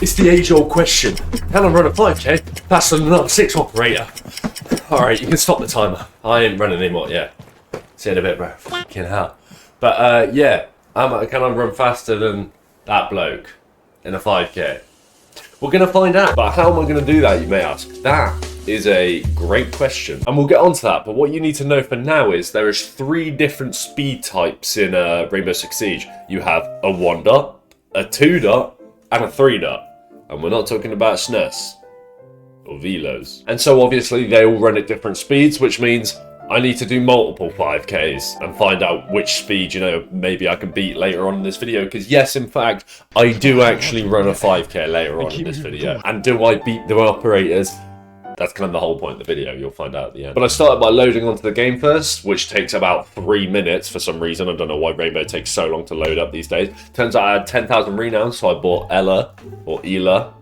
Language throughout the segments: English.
It's the age-old question. Can I run a 5k faster than another 6 operator? Alright, you can stop the timer. I ain't running anymore, yeah. See you in a bit, bro. Fucking hell. But, yeah. Can I run faster than that bloke in a 5k? We're going to find out. But how am I going to do that, you may ask? That is a great question. And we'll get onto that. But what you need to know for now is there is 3 different speed types in Rainbow Six Siege. You have a 1 dot, a 2 dot, and a 3 dot. And we're not talking about SNES or velos. And so obviously they all run at different speeds, which means I need to do multiple 5Ks and find out which speed, you know, maybe I can beat later on in this video. Because yes, in fact, I do actually run a 5K later on in this video. And do I beat the operators? That's kind of the whole point of the video, you'll find out at the end. But I started by loading onto the game first, which takes about 3 minutes for some reason. I don't know why Rainbow takes so long to load up these days. Turns out I had 10,000 renown, so I bought Ela, or Ela.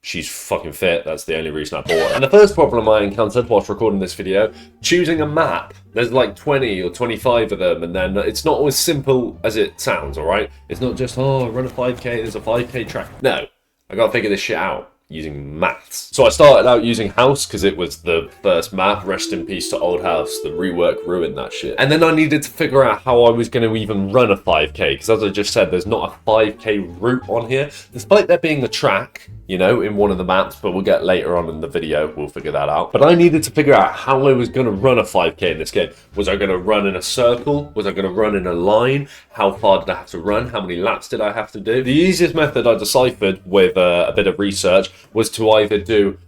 She's fucking fit, that's the only reason I bought her. And the first problem I encountered whilst recording this video, choosing a map. There's like 20 or 25 of them, and then it's not always simple as it sounds, alright? It's not just, oh, run a 5K, there's a 5K track. No, I gotta figure this shit out using maths. So I started out using House because it was the first map. Rest in peace to Old House. The rework ruined that shit. And then I needed to figure out how I was going to even run a 5k because as I just said, there's not a 5k route on here, despite there being a track, you know, in one of the maps, but we'll get later on in the video, we'll figure that out. But I needed to figure out how I was going to run a 5k in this game. Was I going to run in a circle? Was I going to run in a line? How far did I have to run? How many laps did I have to do? The easiest method I deciphered with a bit of research was to either do...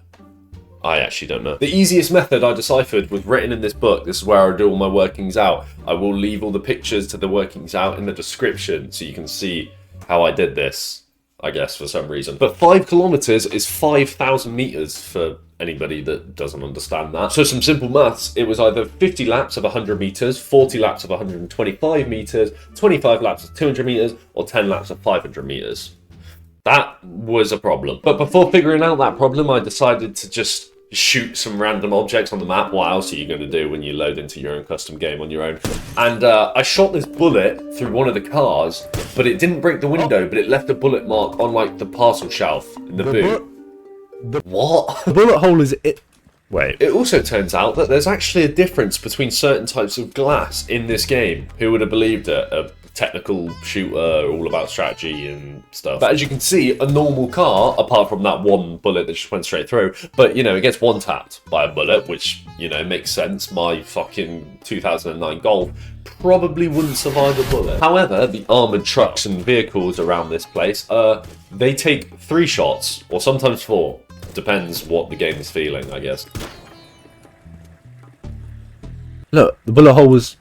I actually don't know. The easiest method I deciphered was written in this book. This is where I do all my workings out. I will leave all the pictures to the workings out in the description so you can see how I did this, I guess, for some reason. But 5 kilometers is 5,000 meters for anybody that doesn't understand that. So some simple maths, it was either 50 laps of 100 meters, 40 laps of 125 meters, 25 laps of 200 meters, or 10 laps of 500 meters. That was a problem. But before figuring out that problem, I decided to just shoot some random objects on the map. What else are you going to do when you load into your own custom game on your own? And I shot this bullet through one of the cars, but it didn't break the window, but it left a bullet mark on like the parcel shelf in the boot. What? The bullet hole is it. Wait. It also turns out that there's actually a difference between certain types of glass in this game. Who would have believed it? A technical shooter, all about strategy and stuff. But as you can see, a normal car, apart from that one bullet that just went straight through, but you know, it gets one-tapped by a bullet, which, you know, makes sense. My fucking 2009 Golf probably wouldn't survive a bullet. However, the armoured trucks and vehicles around this place, they take 3 shots, or sometimes 4. Depends what the game is feeling, I guess. Look, the bullet hole was...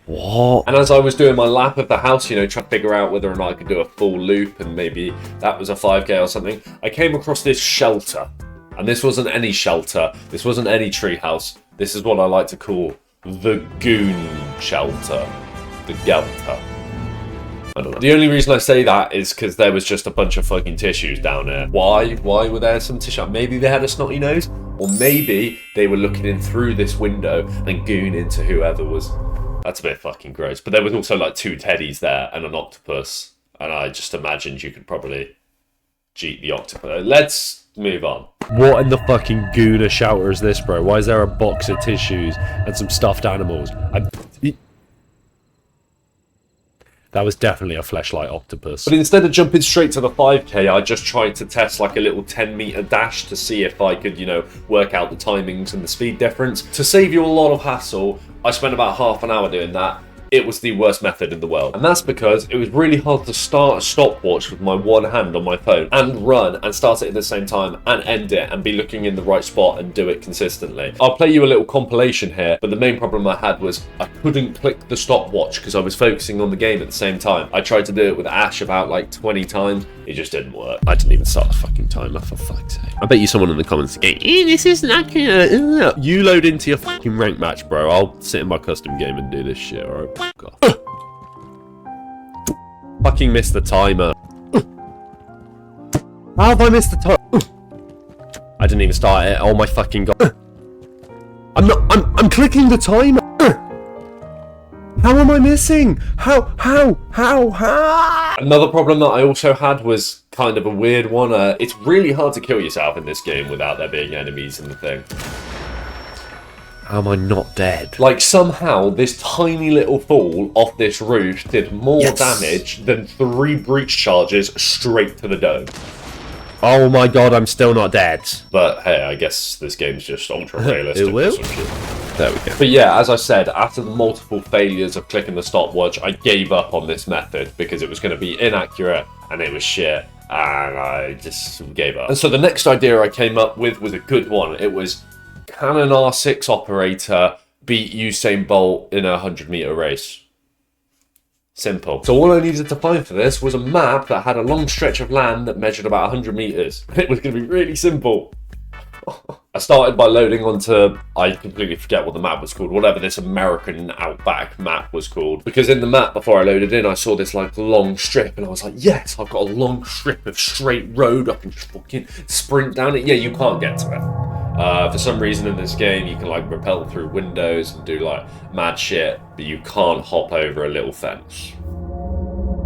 What? And as I was doing my lap of the house, you know, trying to figure out whether or not I could do a full loop and maybe that was a 5k or something, I came across this shelter. And this wasn't any shelter. This wasn't any treehouse. This is what I like to call the goon shelter. The Gelter. I don't know. The only reason I say that is because there was just a bunch of fucking tissues down there. Why? Why were there some tissue? Maybe they had a snotty nose? Or maybe they were looking in through this window and goon into whoever was... That's a bit fucking gross. But there was also like 2 teddies there and an octopus. And I just imagined you could probably cheat the octopus. Let's move on. What in the fucking Gooner shouter is this, bro? Why is there a box of tissues and some stuffed animals? That was definitely a fleshlight octopus. But instead of jumping straight to the 5k, I just tried to test like a little 10-meter dash to see if I could, you know, work out the timings and the speed difference. To save you a lot of hassle, I spent about half an hour doing that. It was the worst method in the world. And that's because it was really hard to start a stopwatch with my one hand on my phone and run and start it at the same time and end it and be looking in the right spot and do it consistently. I'll play you a little compilation here, but the main problem I had was I couldn't click the stopwatch because I was focusing on the game at the same time. I tried to do it with Ash about like 20 times. It just didn't work. I didn't even start the fucking timer, for fuck's sake. I bet you someone in the comments is going, this isn't accurate. You load into your fucking rank match, bro. I'll sit in my custom game and do this shit, alright? God. Fucking missed the timer. How have I missed the timer? I didn't even start it. Oh my fucking god. I'm clicking the timer. How am I I missing? How? Another problem that I also had was kind of a weird one. It's really hard to kill yourself in this game without there being enemies in the thing. How am I not dead? Like, somehow, this tiny little fall off this roof did more damage than 3 breach charges straight to the dome. Oh my god, I'm still not dead. But hey, I guess this game's just ultra realistic. It will? There we go. But yeah, as I said, after the multiple failures of clicking the stopwatch, I gave up on this method because it was going to be inaccurate and it was shit. And I just gave up. And so the next idea I came up with was a good one. It was, can an R6 operator beat Usain Bolt in a 100-meter race? Simple. So all I needed to find for this was a map that had a long stretch of land that measured about 100 meters. It was going to be really simple. I started by loading onto, I completely forget what the map was called, whatever this American Outback map was called. Because in the map, before I loaded in, I saw this like long strip and I was like, yes, I've got a long strip of straight road. I can just fucking sprint down it. Yeah, you can't get to it. For some reason in this game, you can like rappel through windows and do like mad shit, but you can't hop over a little fence.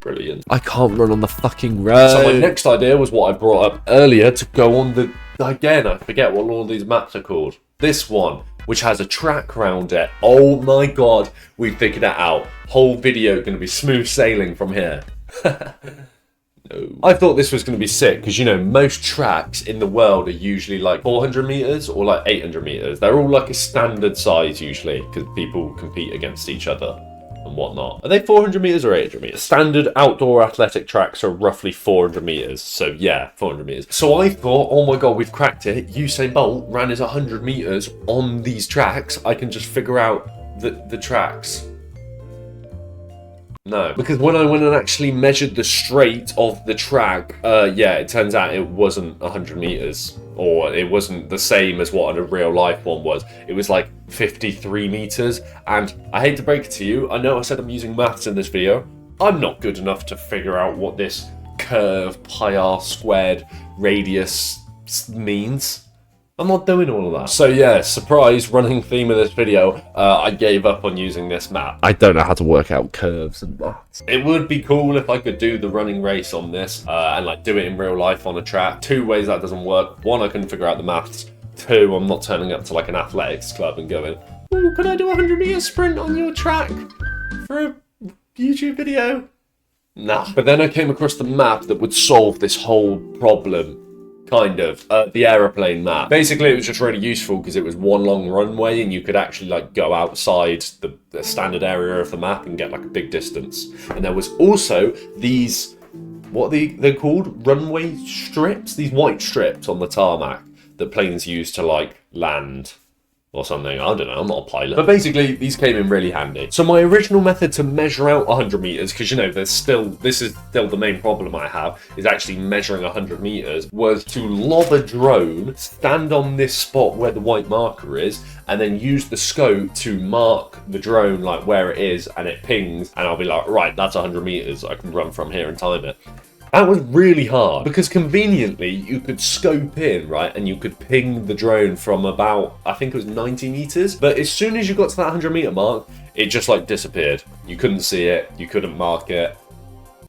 Brilliant. I can't run on the fucking road. So my next idea was what I brought up earlier to go on the, again, I forget what all these maps are called. This one, which has a track around it. Oh my god, we figured it out. Whole video going to be smooth sailing from here. No. I thought this was going to be sick because, you know, most tracks in the world are usually like 400 meters or like 800 meters. They're all like a standard size usually because people compete against each other and whatnot. Are they 400 meters or 800 meters? Standard outdoor athletic tracks are roughly 400 meters. So yeah, 400 meters. So I thought, oh my god, we've cracked it. Usain Bolt ran his 100 meters on these tracks. I can just figure out the tracks. No, because when I went and actually measured the straight of the track, yeah, it turns out it wasn't 100 meters, or it wasn't the same as what a real life one was. It was like 53 meters, and I hate to break it to you, I know I said I'm using maths in this video. I'm not good enough to figure out what this curve pi r squared radius means. I'm not doing all of that. So yeah, surprise, running theme of this video, I gave up on using this map. I don't know how to work out curves and maths. It would be cool if I could do the running race on this and like do it in real life on a track. 2 ways that doesn't work. 1, I couldn't figure out the maths. 2, I'm not turning up to like an athletics club and going, oh, can I do a 100-meter sprint on your track for a YouTube video? Nah. But then I came across the map that would solve this whole problem. Kind of, the aeroplane map. Basically, it was just really useful because it was one long runway and you could actually like go outside the standard area of the map and get like a big distance. And there was also these, what are they're called? Runway strips? These white strips on the tarmac that planes use to like land or something. I don't know, I'm not a pilot. But basically, these came in really handy. So my original method to measure out 100 meters, because you know, this is still the main problem I have, is actually measuring 100 meters, was to lob a drone, stand on this spot where the white marker is, and then use the scope to mark the drone like where it is, and it pings, and I'll be like, right, that's 100 meters, I can run from here and time it. That was really hard because conveniently you could scope in, right, and you could ping the drone from about, I think it was 90 meters. But as soon as you got to that 100-meter mark, it just like disappeared. You couldn't see it, you couldn't mark it.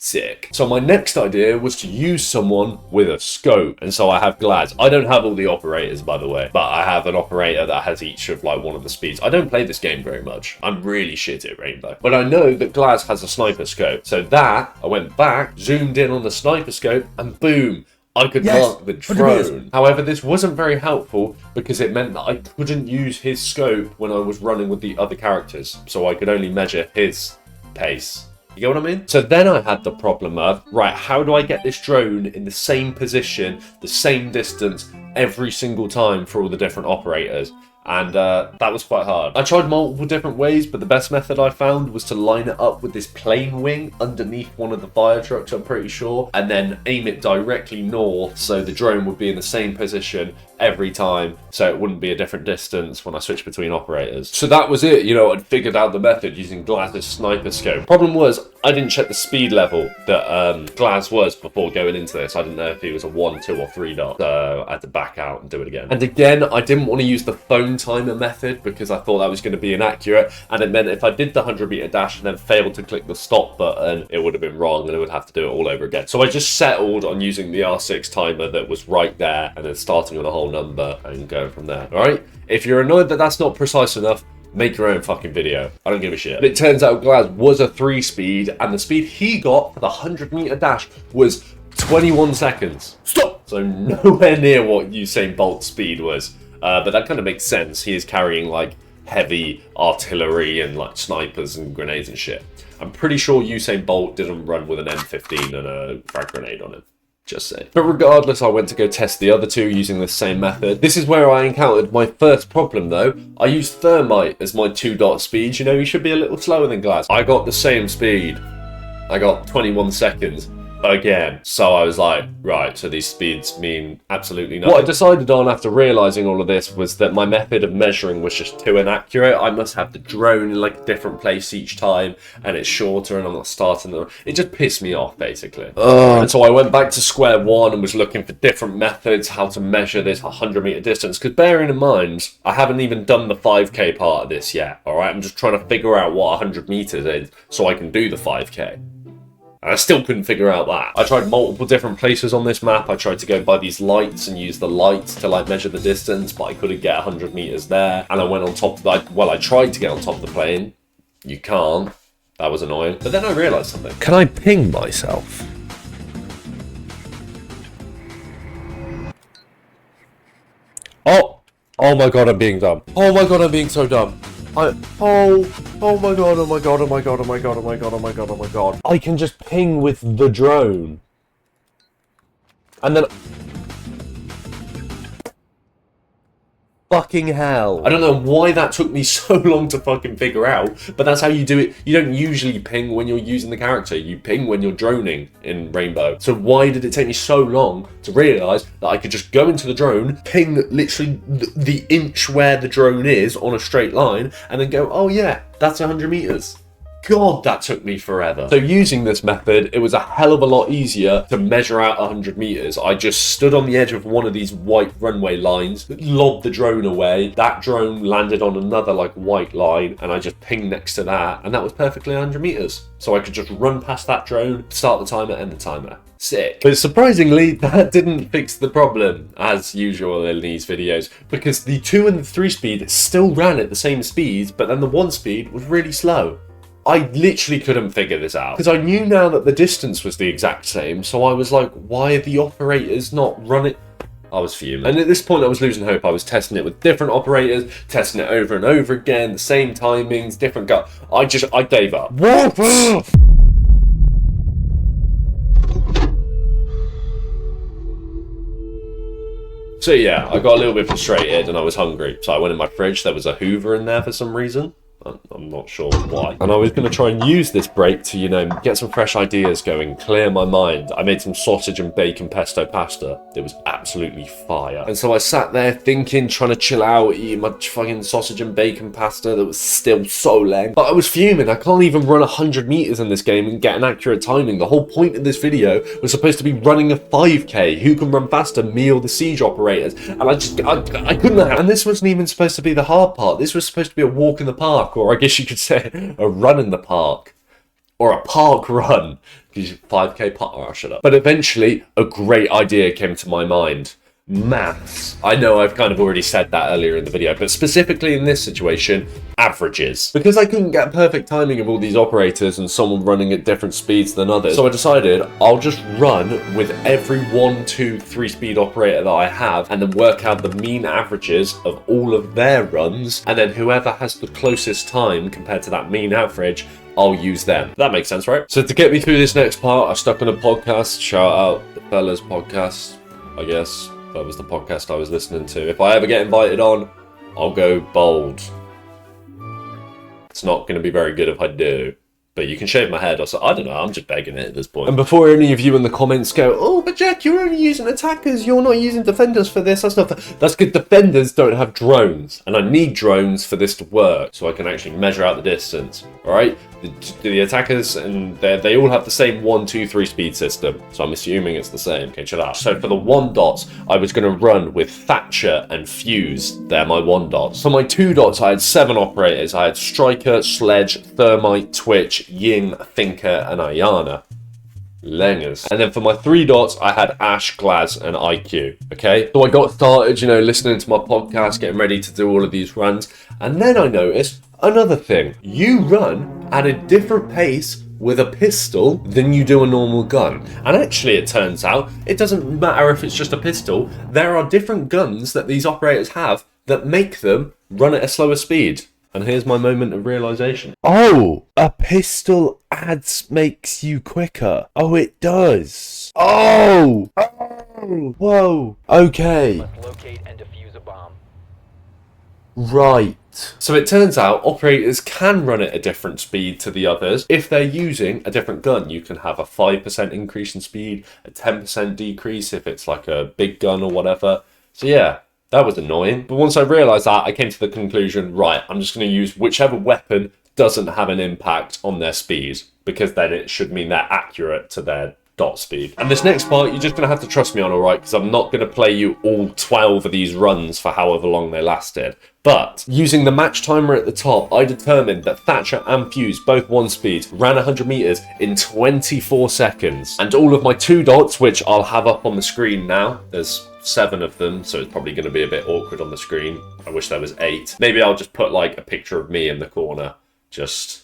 Sick. So my next idea was to use someone with a scope, and so I have Glads. I don't have all the operators, by the way, but I have an operator that has each of like one of the speeds. I don't play this game very much. I'm really shit at Rainbow, but I know that Glads has a sniper scope. So that I went back, zoomed in on the sniper scope, and boom, I could mark the drone. However, this wasn't very helpful because it meant that I couldn't use his scope when I was running with the other characters, so I could only measure his pace. You get what I mean? So then I had the problem of, right, how do I get this drone in the same position, the same distance, every single time for all the different operators? And that was quite hard. I tried multiple different ways, but the best method I found was to line it up with this plane wing underneath one of the fire trucks, I'm pretty sure, and then aim it directly north so the drone would be in the same position every time, so it wouldn't be a different distance when I switched between operators. So that was it, you know, I'd figured out the method using Gladys sniper scope. Problem was, I didn't check the speed level that Glaz was before going into this. I didn't know if he was a 1, 2, or 3 dot. So I had to back out and do it again. And again, I didn't want to use the phone timer method because I thought that was going to be inaccurate. And it meant if I did the 100-meter dash and then failed to click the stop button, it would have been wrong and I would have to do it all over again. So I just settled on using the R6 timer that was right there and then starting on a whole number and going from there. All right? If you're annoyed that that's not precise enough, make your own fucking video. I don't give a shit. But it turns out Glaz was a 3 speed, and the speed he got for the 100-meter dash was 21 seconds. Stop! So nowhere near what Usain Bolt's speed was. But that kind of makes sense. He is carrying like heavy artillery and like snipers and grenades and shit. I'm pretty sure Usain Bolt didn't run with an M15 and a frag grenade on him. Just say. But regardless, I went to go test the other two using the same method. This is where I encountered my first problem though. I used Thermite as my 2 dot speed. You know, you should be a little slower than Glaz. I got the same speed. I got 21 seconds again. So I was like, right, so these speeds mean absolutely nothing. What I decided on after realizing all of this was that my method of measuring was just too inaccurate. I must have the drone in like a different place each time, and it's shorter and I'm not starting the... It just pissed me off, basically. And so I went back to square one and was looking for different methods, how to measure this 100-meter distance, because bearing in mind, I haven't even done the 5K part of this yet, alright? I'm just trying to figure out what 100 meters is so I can do the 5K. And I still couldn't figure out that. I tried multiple different places on this map. I tried to go by these lights and use the lights to like measure the distance, but I couldn't get 100 meters there. And I went on top of I tried to get on top of the plane. You can't. That was annoying. But then I realized something. Can I ping myself? Oh my god, I'm being dumb. Oh my god, I'm being so dumb. Oh my god, oh my god, oh my god, oh my god, oh my god, oh my god, oh my god. I can just ping with the drone. And then... Fucking hell. I don't know why that took me so long to fucking figure out, but that's how you do it. You don't usually ping when you're using the character. You ping when you're droning in Rainbow. So why did it take me so long to realise that I could just go into the drone, ping literally the inch where the drone is on a straight line, and then go, oh yeah, that's 100 meters. God, that took me forever. So using this method, it was a hell of a lot easier to measure out 100 meters. I just stood on the edge of one of these white runway lines, lobbed the drone away. That drone landed on another like white line, and I just pinged next to that, and that was perfectly 100 meters. So I could just run past that drone, start the timer, end the timer. Sick. But surprisingly, that didn't fix the problem, as usual in these videos, because the 2 and the 3 speed still ran at the same speeds, but then the 1 speed was really slow. I literally couldn't figure this out because I knew now that the distance was the exact same, so I was like, why are the operators not running? I was fuming. And at this point I was losing hope. I was testing it with different operators, testing it over and over again, the same timings, different gut. I gave up. What? So yeah, I got a little bit frustrated and I was hungry. So I went in my fridge, there was a Hoover in there for some reason. I'm not sure why. And I was going to try and use this break to, you know, get some fresh ideas going, clear my mind. I made some sausage and bacon pesto pasta. It was absolutely fire. And so I sat there thinking, trying to chill out, eating my fucking sausage and bacon pasta that was still so lame. But I was fuming. I can't even run 100 meters in this game and get an accurate timing. The whole point of this video was supposed to be running a 5K. Who can run faster, me or the siege operators? And I couldn't. And this wasn't even supposed to be the hard part. This was supposed to be a walk in the park. Or I guess you could say a run in the park. Or a park run. Because 5K park. Oh, shut up. But eventually, a great idea came to my mind. Maths. I know I've kind of already said that earlier in the video, but specifically in this situation, averages. Because I couldn't get perfect timing of all these operators and someone running at different speeds than others, so I decided I'll just run with every 1, 2, 3 speed operator that I have and then work out the mean averages of all of their runs, and then whoever has the closest time compared to that mean average, I'll use them. That makes sense, right? So to get me through this next part, I stuck on a podcast. Shout out the Fellas podcast, I guess. That was the podcast I was listening to. If I ever get invited on, I'll go bold. It's not going to be very good if I do. But you can shave my head or so. I don't know, I'm just begging it at this point. And before any of you in the comments go, oh, but Jack, you're only using attackers. You're not using defenders for this. That's good. Defenders don't have drones. And I need drones for this to work so I can actually measure out the distance. Alright? The attackers, and they all have the same 1, 2, 3 speed system, so I'm assuming it's the same. Okay, chill out. So for the 1 dots, I was going to run with Thatcher and Fuse. They're my 1 dots. For my 2 dots, I had 7 operators. I had Striker, Sledge, Thermite, Twitch, Ying, Thinker, and Ayana. Lengers. And then for my 3 dots, I had Ash, Glaz, and IQ. Okay, so I got started, you know, listening to my podcast, getting ready to do all of these runs, and then I noticed another thing. You run at a different pace with a pistol than you do a normal gun. And actually, it turns out it doesn't matter if it's just a pistol. There are different guns that these operators have that make them run at a slower speed. And here's my moment of realization. Oh, a pistol makes you quicker. Oh, it does. Oh, whoa. Okay. Must locate and defuse a bomb. Right. So it turns out operators can run at a different speed to the others. If they're using a different gun, you can have a 5% increase in speed, a 10% decrease if it's like a big gun or whatever. So yeah. That was annoying, but once I realised that, I came to the conclusion, right, I'm just going to use whichever weapon doesn't have an impact on their speed, because then it should mean they're accurate to their dot speed. And this next part, you're just going to have to trust me on, alright, because I'm not going to play you all 12 of these runs for however long they lasted. But using the match timer at the top, I determined that Thatcher and Fuse, both 1 speed, ran 100 meters in 24 seconds. And all of my 2 dots, which I'll have up on the screen now, there's 7 of them, so it's probably going to be a bit awkward on the screen. I wish there was 8. Maybe I'll just put like a picture of me in the corner, just,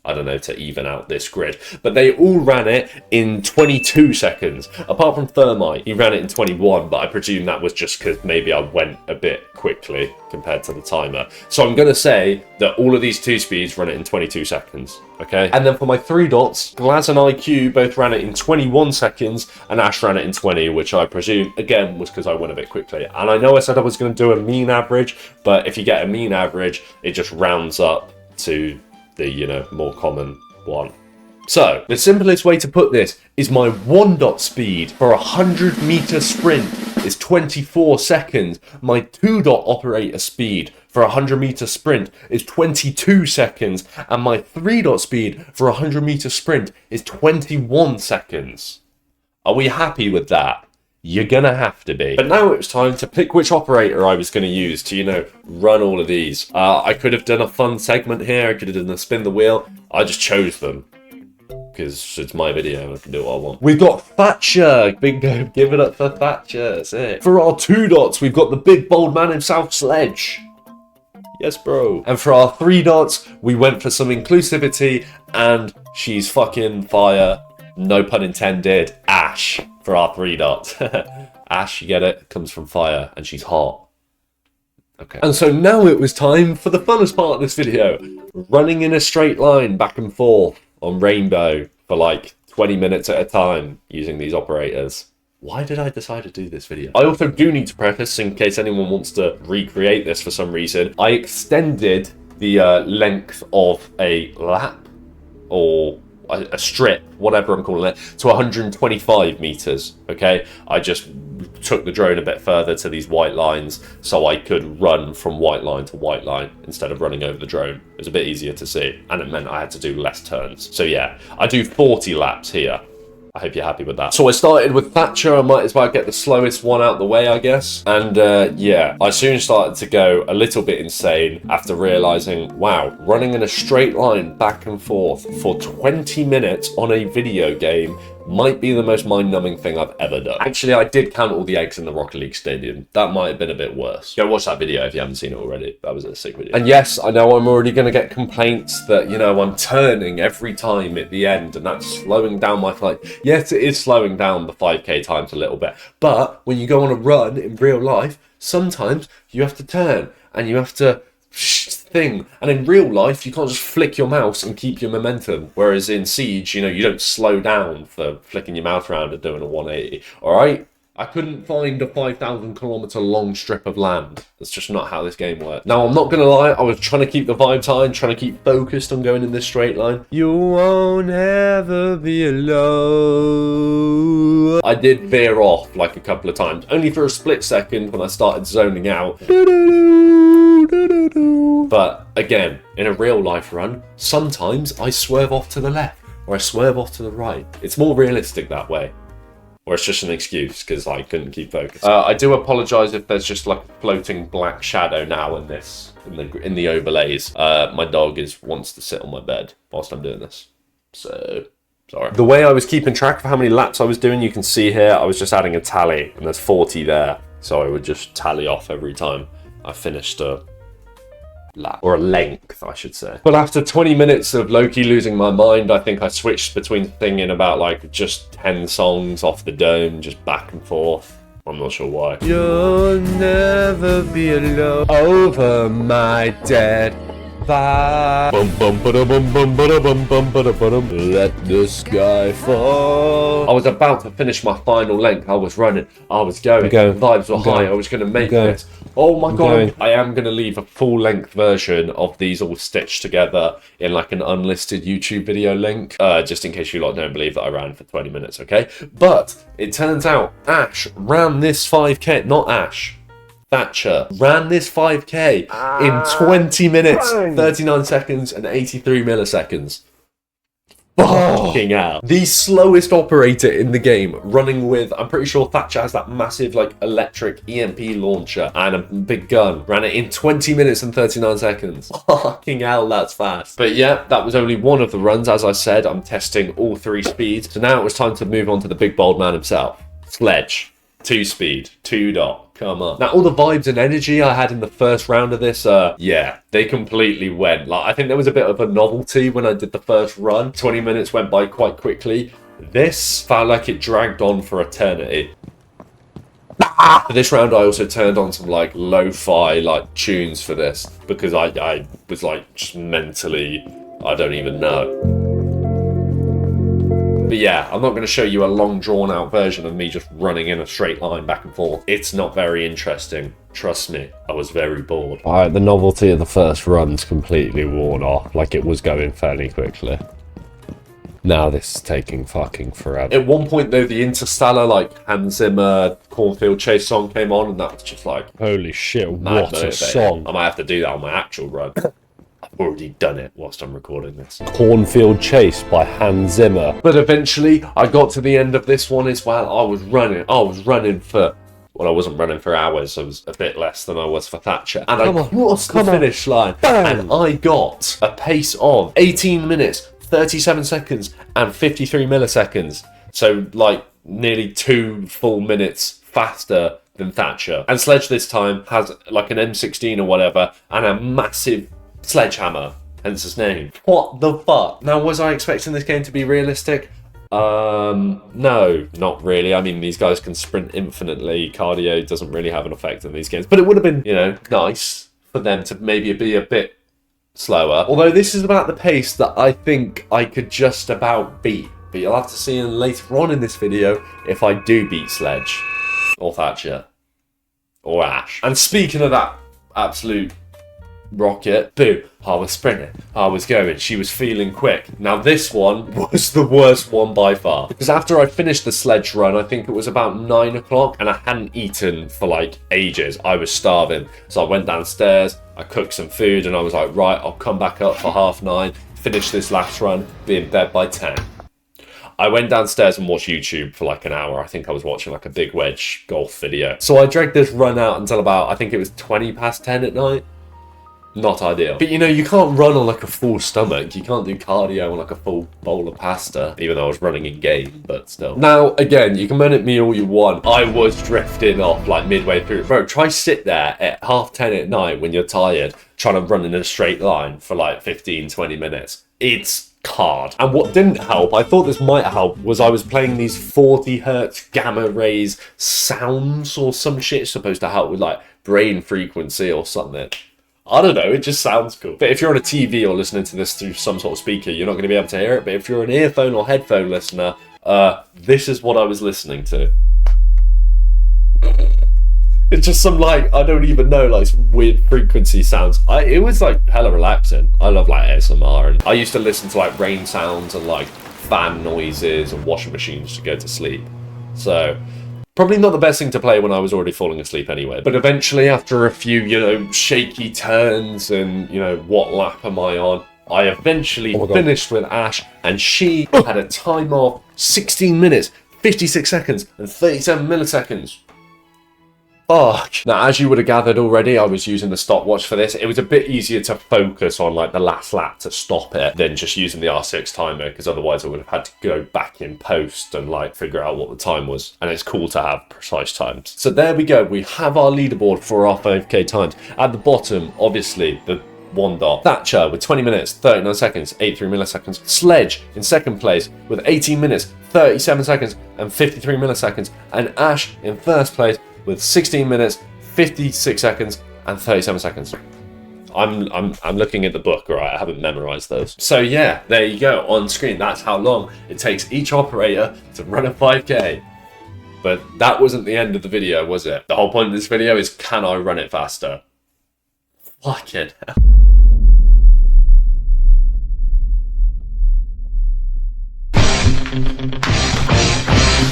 I don't know, to even out this grid. But they all ran it in 22 seconds. Apart from Thermite, he ran it in 21, but I presume that was just because maybe I went a bit quickly compared to the timer. So I'm going to say that all of these 2 speeds run it in 22 seconds, okay? And then for my 3 dots, Glaz and IQ both ran it in 21 seconds, and Ash ran it in 20, which I presume, again, was because I went a bit quickly. And I know I said I was going to do a mean average, but if you get a mean average, it just rounds up to the, you know, more common one. So, the simplest way to put this is my 1 dot speed for a 100 meter sprint is 24 seconds. My 2 dot operator speed for a 100 meter sprint is 22 seconds. And my 3 dot speed for a 100 meter sprint is 21 seconds. Are we happy with that? You're gonna have to be. But now it was time to pick which operator I was gonna use to, you know, run all of these. I could have done a fun segment here. I could have done a spin the wheel. I just chose them, because it's my video and I can do what I want. We've got Thatcher. Bingo, give it up for Thatcher. That's it. For our 2 dots, we've got the big bold man himself, Sledge. Yes, bro. And for our 3 dots, we went for some inclusivity, and she's fucking fire. No pun intended. Ash for our 3 dots. Ash, you get it? Comes from fire, and she's hot. Okay. And so now it was time for the funnest part of this video. Running in a straight line back and forth on Rainbow for like 20 minutes at a time using these operators. Why did I decide to do this video? I also do need to preface, in case anyone wants to recreate this for some reason, I extended the length of a lap, or a strip, whatever I'm calling it, to 125 meters, okay? I just took the drone a bit further to these white lines so I could run from white line to white line instead of running over the drone. It was a bit easier to see, and it meant I had to do less turns. So yeah, I do 40 laps here. I hope you're happy with that. So I started with Thatcher. I might as well get the slowest one out the way, I guess. And yeah, I soon started to go a little bit insane after realizing, wow, running in a straight line back and forth for 20 minutes on a video game might be the most mind-numbing thing I've ever done. Actually, I did count all the eggs in the Rocket League Stadium. That might have been a bit worse. Go watch that video if you haven't seen it already. That was a sick video. And yes, I know I'm already going to get complaints that, you know, I'm turning every time at the end and that's slowing down my flight. Yes, it is slowing down the 5K times a little bit. But when you go on a run in real life, sometimes you have to turn and you have to thing, and in real life you can't just flick your mouse and keep your momentum, whereas in Siege, you know, you don't slow down for flicking your mouse around and doing a 180. All right, I couldn't find a 5,000 kilometer long strip of land. That's just not how this game works. Now, I'm not gonna lie, I was trying to keep the vibes high and trying to keep focused on going in this straight line. You won't ever be alone. I did veer off like a couple of times, only for a split second when I started zoning out. But again, in a real life run, sometimes I swerve off to the left or I swerve off to the right. It's more realistic that way. Or it's just an excuse because I couldn't keep focus. I do apologise if there's just like a floating black shadow now in this, in the overlays. My dog wants to sit on my bed whilst I'm doing this. So, sorry. The way I was keeping track of how many laps I was doing, you can see here, I was just adding a tally and there's 40 there. So I would just tally off every time I finished a lap, or a length, I should say. But after 20 minutes of low-key losing my mind, I think I switched between singing about like just 10 songs off the dome, just back and forth. I'm not sure why. You'll never be alone over my dead vibe. Let the sky fall. I was about to finish my final length. I was running. I was going. Vibes were high. I was going to make this. Oh my god. I am going to leave a full length version of these all stitched together in like an unlisted YouTube video link. Just in case you lot don't believe that I ran for 20 minutes, okay? But it turns out Ash ran this 5k. Not Ash. Thatcher ran this 5k in 20 minutes, 39 seconds, and 83 milliseconds. Fucking hell. The slowest operator in the game, running with, I'm pretty sure Thatcher has that massive like electric EMP launcher and a big gun, ran it in 20 minutes and 39 seconds. Fucking hell, that's fast. But yeah, that was only one of the runs. As I said, I'm testing all 3 speeds. So now it was time to move on to the big bold man himself. Sledge. 2 speed. 2 dot. Come on. Now, all the vibes and energy I had in the first round of this, yeah, they completely went. Like, I think there was a bit of a novelty when I did the first run. 20 minutes went by quite quickly. This felt like it dragged on for eternity. For this round, I also turned on some, like, lo-fi, like, tunes for this. Because I was, like, just mentally, I don't even know. But yeah, I'm not going to show you a long drawn out version of me just running in a straight line back and forth. It's not very interesting. Trust me, I was very bored. Alright, the novelty of the first run's completely worn off. Like, it was going fairly quickly. Now this is taking fucking forever. At one point though, the Interstellar, like, Hans Zimmer Cornfield Chase song came on, and that was just like, holy shit, what a song. I might have to do that on my actual run. Already done it whilst I'm recording this. Cornfield Chase by Hans Zimmer. But eventually I got to the end of this one as well. I was running for, well, I wasn't running for hours. I was a bit less than I was for Thatcher. And I crossed the finish line. Bang. And I got a pace of 18 minutes, 37 seconds and 53 milliseconds. So like nearly 2 full minutes faster than Thatcher. And Sledge this time has like an M16 or whatever and a massive sledgehammer, hence his name. What the fuck? Now, was I expecting this game to be realistic? No, not really. I mean, these guys can sprint infinitely. Cardio doesn't really have an effect on these games. But it would have been, you know, nice for them to maybe be a bit slower. Although this is about the pace that I think I could just about beat. But you'll have to see later on in this video if I do beat Sledge. Or Thatcher. Or Ash. And speaking of that absolute rocket, boo, I was sprinting, I was going, she was feeling quick. Now this one was the worst one by far, because after I finished the Sledge run, I think it was about 9 o'clock, and I hadn't eaten for like ages. I was starving, so I went downstairs, I cooked some food, and I was like, right, I'll come back up for 9:30, finish this last run, be in bed by 10. I went downstairs and watched YouTube for like an hour. I think I was watching like a big wedge golf video. So I dragged this run out until about, I think it was 20 past 10 at night. Not ideal. But you know, you can't run on like a full stomach. You can't do cardio on like a full bowl of pasta, even though I was running in game, but still. Now, again, you can moan at me all you want. I was drifting off like midway through. Bro, try sit there at 10:30 at night when you're tired, trying to run in a straight line for like 15, 20 minutes. It's hard. And what didn't help, I thought this might help, was I was playing these 40 hertz gamma rays sounds or some shit supposed to help with like brain frequency or something. I don't know, it just sounds cool. But if you're on a TV or listening to this through some sort of speaker, you're not going to be able to hear it. But if you're an earphone or headphone listener, this is what I was listening to. It's just some like, I don't even know, like some weird frequency sounds. It was like hella relaxing. I love like ASMR, and I used to listen to like rain sounds and like fan noises and washing machines to go to sleep. So Probably not the best thing to play when I was already falling asleep anyway. But eventually, after a few, shaky turns and, what lap am I on? I eventually finished with Ash, and she had a time of 16 minutes, 56 seconds, and 37 milliseconds. Fuck. Now, as you would have gathered already, I was using the stopwatch for this. It was a bit easier to focus on like the last lap to stop it than just using the R6 timer, because otherwise I would have had to go back in post and like figure out what the time was. And it's cool to have precise times. So there we go. We have our leaderboard for our 5k times. At the bottom, obviously, the one dot. Thatcher with 20 minutes, 39 seconds, 83 milliseconds. Sledge in second place with 18 minutes, 37 seconds, and 53 milliseconds. And Ash in first place with 16 minutes, 56 seconds, and 37 seconds. I'm looking at the book, right? I haven't memorized those. So yeah, there you go, on screen. That's how long it takes each operator to run a 5k. But that wasn't the end of the video, was it? The whole point of this video is, can I run it faster? Fucking hell.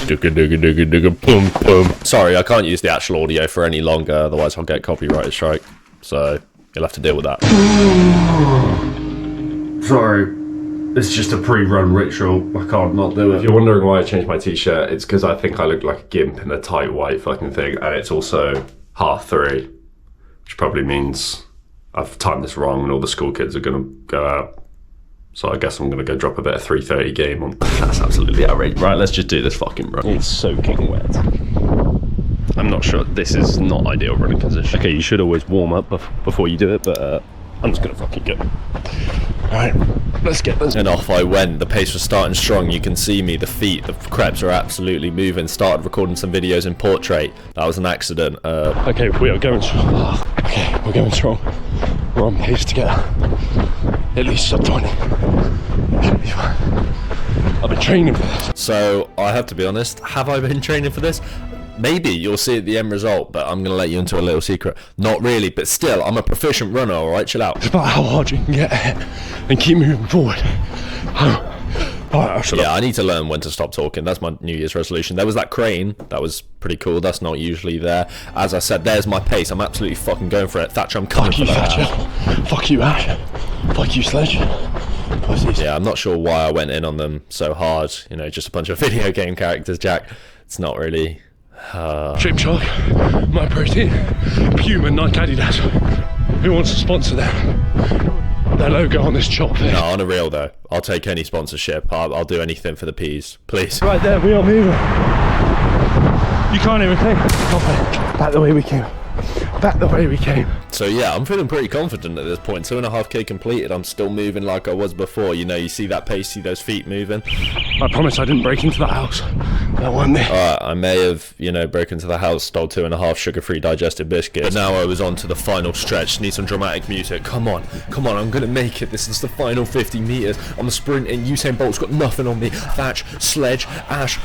Boom, boom. Sorry, I can't use the actual audio for any longer, otherwise I'll get copyright strike. So you'll have to deal with that. Sorry, it's just a pre-run ritual. I can't not do it. If you're wondering why I changed my t-shirt, it's because I think I look like a gimp in a tight white fucking thing, and it's also 3:30, which probably means I've timed this wrong and all the school kids are gonna go out. So I guess I'm going to go drop a bit of 3:30 game on. That's absolutely outrageous. Right, let's just do this fucking run. It's soaking wet. I'm not sure. This is not ideal running position. Okay, you should always warm up before you do it, but I'm just going to fucking go. Alright, let's get this. And off I went. The pace was starting strong. You can see me, the feet, the crepes are absolutely moving. Started recording some videos in portrait. That was an accident. Okay, we are going strong. Okay, we're going strong. We're on pace to get at least sub 20. Should be fine. I've been training for this. So, I have to be honest, have I been training for this? Maybe you'll see the end result, but I'm going to let you into a little secret. Not really, but still, I'm a proficient runner, alright? Chill out. It's about how hard you can get and keep moving forward. I need to learn when to stop talking. That's my New Year's resolution. There was that crane. That was pretty cool. That's not usually there. As I said, there's my pace. I'm absolutely fucking going for it. Thatcher, I'm coming for that. Fuck you, Thatcher. Fuck you, Ash. Fuck you, Sledge. Yeah, I'm not sure why I went in on them so hard. Just a bunch of video game characters, Jack. It's not really... Shrimp Shark, My Protein, Puma, Nike, Adidas. Who wants to sponsor them? Their logo on this chop thing. No, on a real though. I'll take any sponsorship. I'll do anything for the peas, please. Right there, we are moving. You can't even think. Back the way we came. Back the way we came. So yeah, I'm feeling pretty confident at this point. 2.5k completed. I'm still moving like I was before. You see that pace, see those feet moving. I promise I didn't break into the house. That wasn't me. Alright, I may have, broken into the house, stole 2.5 sugar-free digestive biscuits. But now I was on to the final stretch. Need some dramatic music. Come on, I'm gonna make it. This is the final 50 meters. I'm sprinting. Usain Bolt's got nothing on me. Thatch, Sledge, Ash.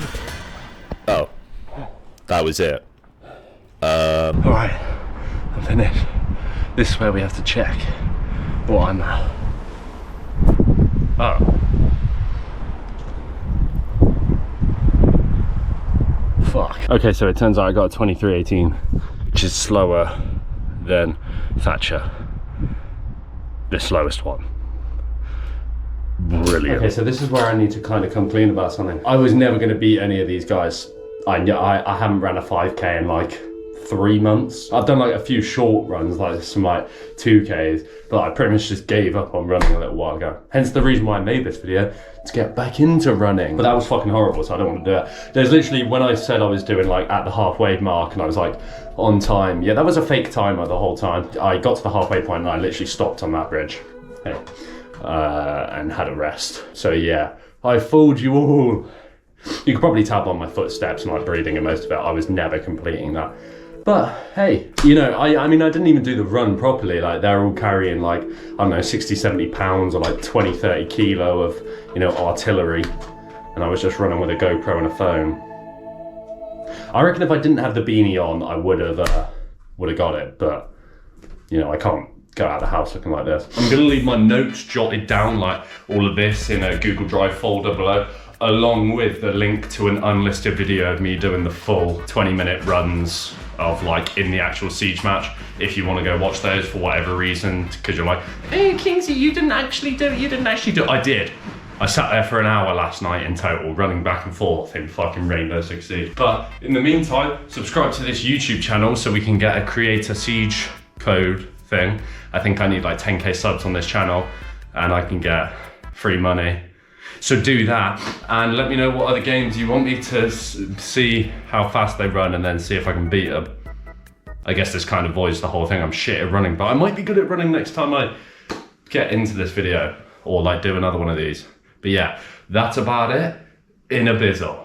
Oh, that was it. Alright, I'm finished. This is where we have to check what I'm at. Oh. Fuck. Okay, so it turns out I got a 23:18, which is slower than Thatcher. The slowest one. Brilliant. Okay, so this is where I need to kind of come clean about something. I was never going to beat any of these guys. I haven't ran a 5k in like 3 months. I've done like a few short runs, like some like 2Ks, but I pretty much just gave up on running a little while ago. Hence the reason why I made this video, to get back into running. But that was fucking horrible, so I don't want to do it. There's literally, when I said I was doing like at the halfway mark and I was like on time, yeah, that was a fake timer the whole time. I got to the halfway point and I literally stopped on that bridge. Hey. And had a rest. So yeah, I fooled you all. You could probably tell by my footsteps and my breathing and most of it, I was never completing that. But hey, I mean, I didn't even do the run properly. Like, they're all carrying like, I don't know, 60, 70 pounds or like 20, 30 kilo of, artillery. And I was just running with a GoPro and a phone. I reckon if I didn't have the beanie on, I would have got it. But, I can't go out of the house looking like this. I'm gonna leave my notes jotted down, like all of this in a Google Drive folder below. along with the link to an unlisted video of me doing the full 20-minute runs of like in the actual Siege match, if you want to go watch those for whatever reason, because you're like, hey Kingzy, you didn't actually do it, I did. I sat there for an hour last night in total, running back and forth in fucking Rainbow Six Siege. But in the meantime, subscribe to this YouTube channel so we can get a creator Siege code thing. I think I need like 10k subs on this channel and I can get free money. So do that and let me know what other games you want me to see how fast they run and then see if I can beat them. I guess this kind of voids the whole thing. I'm shit at running, but I might be good at running next time I get into this video or like do another one of these. But yeah, that's about it in a bizzle.